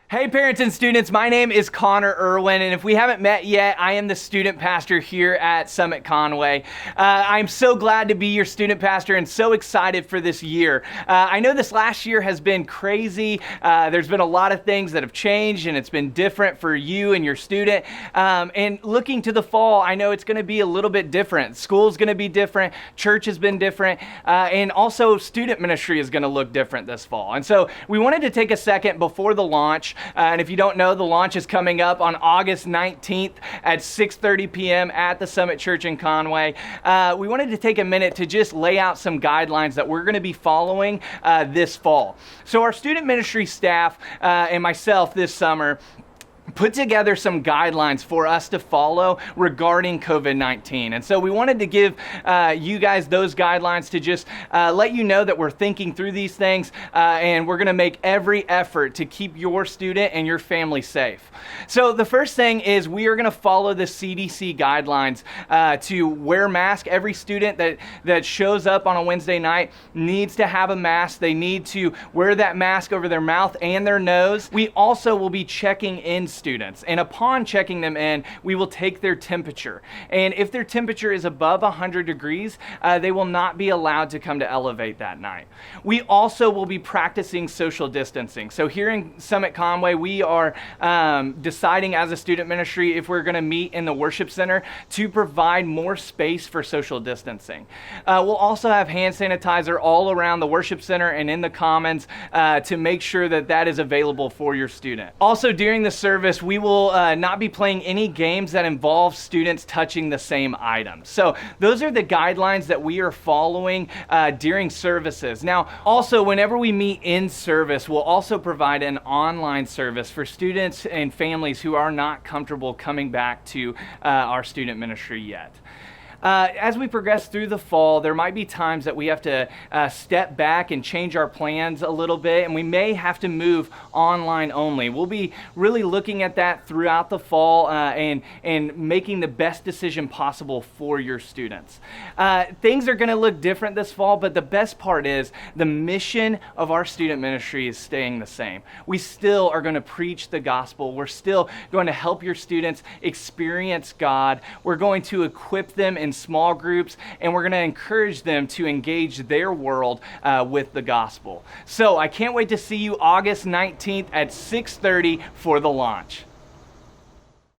Hey parents and students, my name is Erwin, and if we haven't met yet, I am the student pastor here at Summit Conway. I'm so glad to be your student pastor and so excited for this year. I know this last year has been crazy. There's been a lot of things that have changed and it's been different for you and your student. And looking to the fall, I know it's going to be a little bit different. School's going to be different, church has been different, and also student ministry is going to look different this fall. And so we wanted to take a second before the launch. And if you don't know, the launch is coming up on August 19th at 6:30 p.m. at the Summit Church in Conway. We wanted to take a minute to just lay out some guidelines that we're going to be following this fall. So our student ministry staff and myself this summer put together some guidelines for us to follow regarding COVID-19. And so we wanted to give you guys those guidelines to just let you know that we're thinking through these things and we're going to make every effort to keep your student and your family safe. So the first thing is we are going to follow the CDC guidelines to wear masks. Every student that shows up on a Wednesday night needs to have a mask. They need to wear that mask over their mouth and their nose. We also will be checking in students, and upon checking them in, we will take their temperature. And if their temperature is above 100 degrees, they will not be allowed to come to Elevate that night. We also will be practicing social distancing. So here in Summit Conway, we are deciding as a student ministry if we're going to meet in the worship center to provide more space for social distancing. We'll also have hand sanitizer all around the worship center and in the commons to make sure that that is available for your student. Also, during the service, we will not be playing any games that involve students touching the same items. So those are the guidelines that we are following during services. Now, also, whenever we meet in service, we'll also provide an online service for students and families who are not comfortable coming back to our student ministry yet. As we progress through the fall, there might be times that we have to step back and change our plans a little bit, and we may have to move online only. We'll be really looking at that throughout the fall and making the best decision possible for your students. Things are going to look different this fall, but the best part is the mission of our student ministry is staying the same. We still are going to preach the gospel. We're still going to help your students experience God. We're going to equip them in small groups, and we're going to encourage them to engage their world with the gospel. So I can't wait to see you August 19th at 6:30 for the launch.